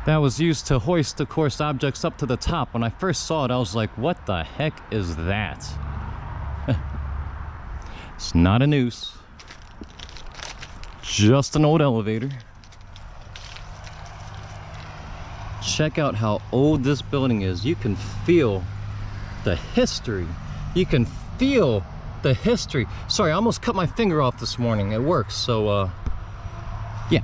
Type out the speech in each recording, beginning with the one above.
that was used to hoist, of course, objects up to the top. When I first saw it, I was like, what the heck is that? It's not a noose, just an old elevator. Check out how old this building is. You can feel the history. You can feel the history. Sorry, I almost cut my finger off this morning at work, so yeah.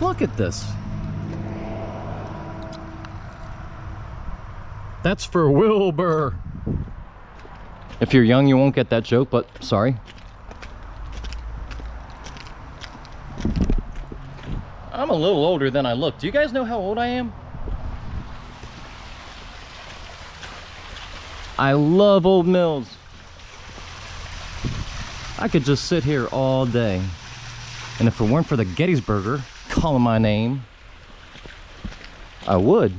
Look at this. That's for Wilbur. If you're young, you won't get that joke, but sorry. I'm a little older than I look. Do you guys know how old I am? I love old mills. I could just sit here all day. And if it weren't for the Gettysburger calling my name, I would.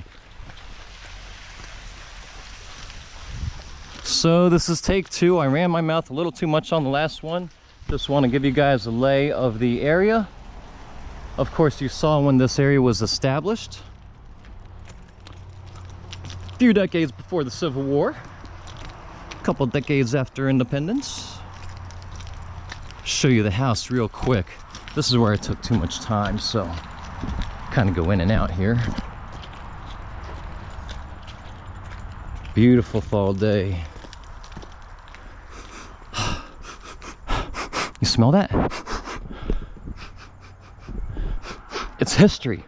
So this is take 2. I ran my mouth a little too much on the last one. Just want to give you guys a lay of the area. Of course, you saw when this area was established. A few decades before the Civil War. A couple decades after independence. Show you the house real quick. This is where I took too much time, so kind of go in and out here. Beautiful fall day. You smell that? It's history.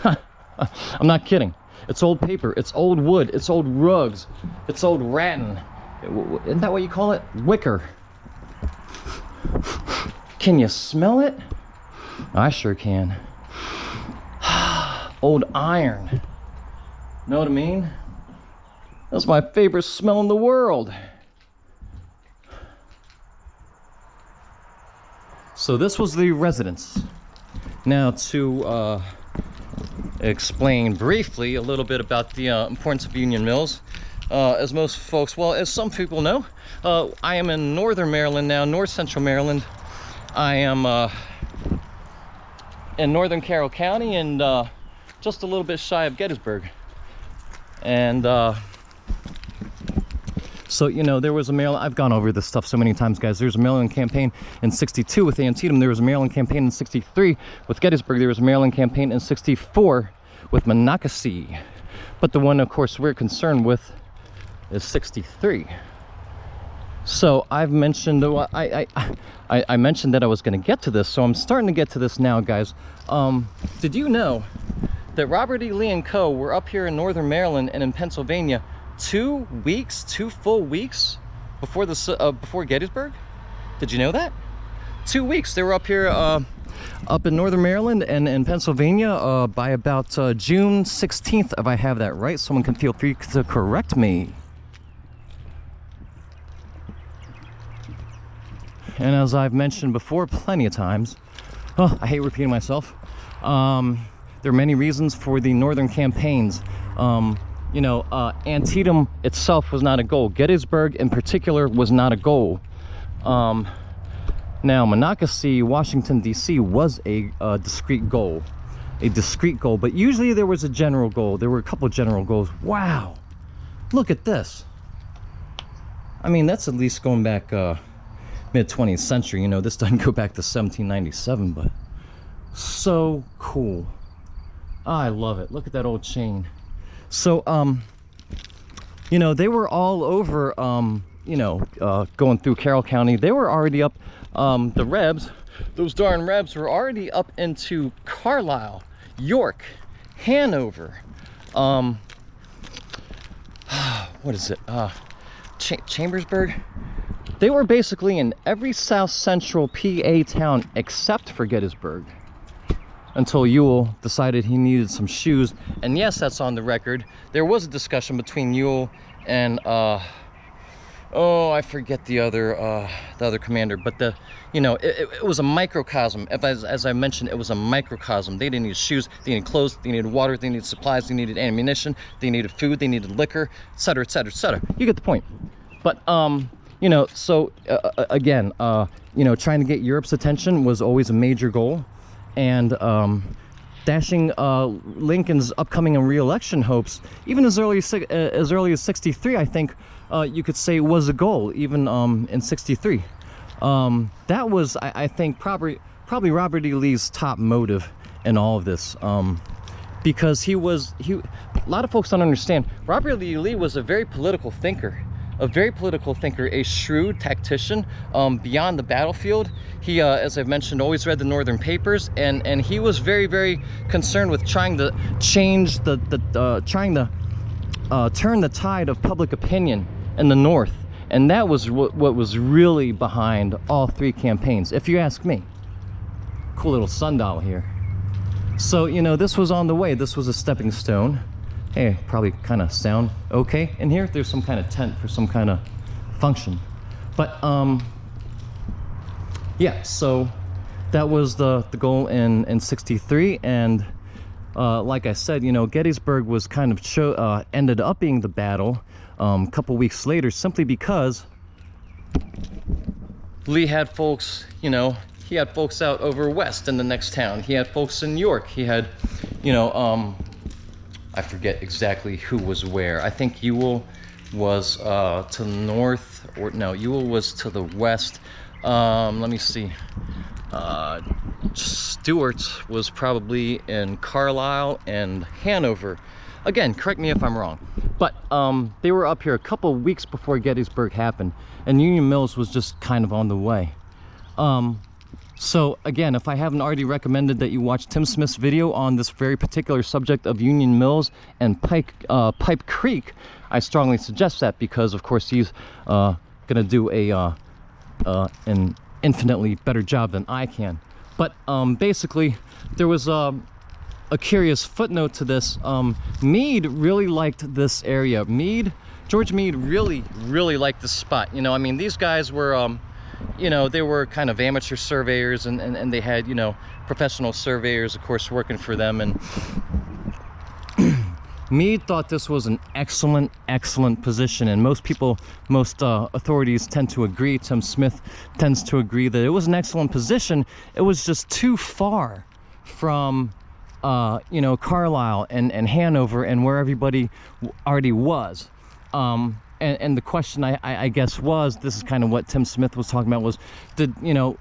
I'm not kidding. It's old paper, it's old wood, it's old rugs, it's old rattan. Isn't that what you call it? Wicker. Can you smell it? I sure can. Old iron. Know what I mean? That's my favorite smell in the world. So this was the residence. Now to explain briefly a little bit about the importance of union mills. As most folks, well, as some people know, I am in northern Maryland now, north central Maryland. I am in northern Carroll County and just a little bit shy of Gettysburg. And so, you know, there was a Maryland, I've gone over this stuff so many times, guys. There's a Maryland campaign in 62 with Antietam. There was a Maryland campaign in 63 with Gettysburg. There was a Maryland campaign in 64 with Monocacy. But the one, of course, we're concerned with is 63. So I've mentioned, I mentioned that I was going to get to this, so I'm starting to get to this now, guys. Did you know that Robert E. Lee and Co. were up here in northern Maryland and in Pennsylvania 2 full weeks before before Gettysburg? Did you know that? 2 weeks. They were up here up in northern Maryland and in Pennsylvania by about June 16th, if I have that right. Someone can feel free to correct me. And as I've mentioned before plenty of times, oh, I hate repeating myself, there are many reasons for the northern campaigns. You know, Antietam itself was not a goal. Gettysburg in particular was not a goal. Now, Monocacy, Washington, D.C. was a discrete goal. A discrete goal, but usually there was a general goal. There were a couple of general goals. Wow! Look at this. I mean, that's at least going back mid-20th century. You know, this doesn't go back to 1797, but so cool. I love it. Look at that old chain. So, you know, they were all over, you know, going through Carroll County. They were already up, the Rebs, those darn Rebs were already up into Carlisle, York, Hanover, what is it, Chambersburg? They were basically in every south central PA town except for Gettysburg. Until Ewell decided he needed some shoes. And yes, that's on the record. There was a discussion between Ewell and oh, I forget the other commander, but you know, it was a microcosm. As I mentioned, it was a microcosm. They didn't need shoes, they needed clothes, they needed water, they needed supplies, they needed ammunition, they needed food, they needed liquor, etc., etc., etc. You get the point. But you know, so again, you know, trying to get Europe's attention was always a major goal. and dashing Lincoln's upcoming re-election hopes, even as early as 63, I think you could say was a goal, even in 63. That was, I think, probably Robert E. Lee's top motive in all of this, because a lot of folks don't understand, Robert E. Lee was a very political thinker, a shrewd tactician. Beyond the battlefield, he, as I've mentioned, always read the Northern papers, and he was very, very concerned with trying to change trying to turn the tide of public opinion in the North, and that was what was really behind all three campaigns, if you ask me. Cool little sundial here. So, you know, this was on the way. This was a stepping stone. Hey, probably kind of sound okay in here. There's some kind of tent for some kind of function. But yeah, so that was the goal in 63. And like I said, you know, Gettysburg was kind of ended up being the battle a couple weeks later, simply because Lee had folks, you know, he had folks out over west in the next town. He had folks in York. He had, you know, I forget exactly who was where. I think Ewell was to the north, or no, Ewell was to the west. Let me see. Stewart was probably in Carlisle and Hanover. Again, correct me if I'm wrong, but they were up here a couple weeks before Gettysburg happened, and Union Mills was just kind of on the way. So again, if I haven't already recommended that you watch Tim Smith's video on this very particular subject of Union Mills and Pipe Creek, I strongly suggest that, because of course he's gonna do an infinitely better job than I can. But basically, there was a curious footnote to this. Meade really liked this area. George Meade really liked this spot. You know, I mean, these guys were you know, they were kind of amateur surveyors, and they had, you know, professional surveyors, of course, working for them. And Meade thought this was an excellent position, and most authorities tend to agree. Tim Smith tends to agree that it was an excellent position. It was just too far from you know, Carlisle and Hanover and where everybody already was. And the question I guess was, this is kind of what Tim Smith was talking about, was, did, you know,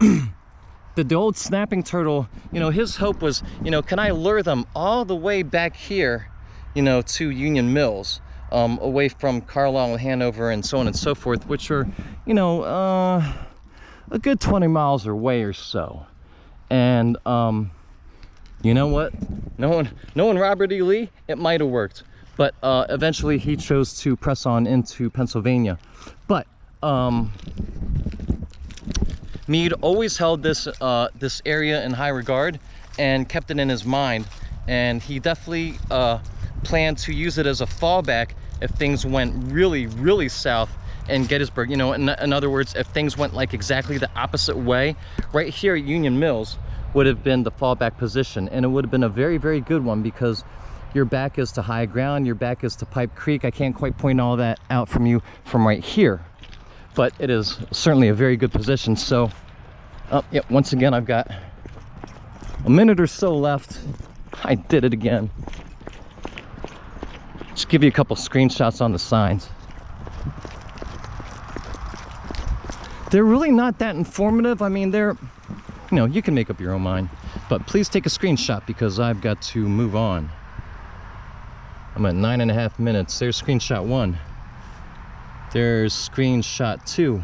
did the old snapping turtle, you know, his hope was, you know, can I lure them all the way back here, you know, to Union Mills, away from Carlisle and Hanover and so on and so forth, which are, you know, a good 20 miles away or so. And you know what? Knowing Robert E. Lee, it might have worked. But eventually he chose to press on into Pennsylvania. But Meade always held this this area in high regard and kept it in his mind, and he definitely planned to use it as a fallback if things went really south in Gettysburg. You know, in other words, if things went like exactly the opposite way, right here at Union Mills would have been the fallback position, and it would have been a very good one, because your back is to high ground, your back is to Pipe Creek. I can't quite point all that out from you from right here, but it is certainly a very good position. So, yeah, once again, I've got a minute or so left. I did it again. Just give you a couple screenshots on the signs. They're really not that informative. I mean, they're, you know, you can make up your own mind, but please take a screenshot because I've got to move on. I'm at 9.5 minutes. There's screenshot 1. There's screenshot 2.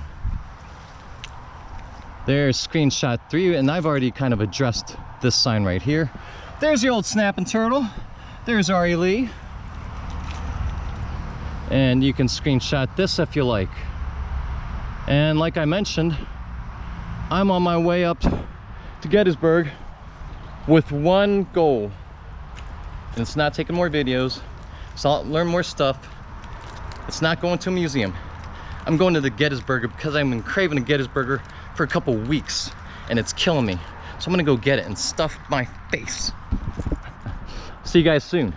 There's screenshot 3, and I've already kind of addressed this sign right here. There's the old snapping turtle. There's R.E. Lee. And you can screenshot this if you like. And like I mentioned, I'm on my way up to Gettysburg with one goal. And it's not taking more videos. It's not learn more stuff. It's not going to a museum. I'm going to the Gettysburg because I've been craving a Gettysburger for a couple weeks and it's killing me. So I'm gonna go get it and stuff my face. See you guys soon.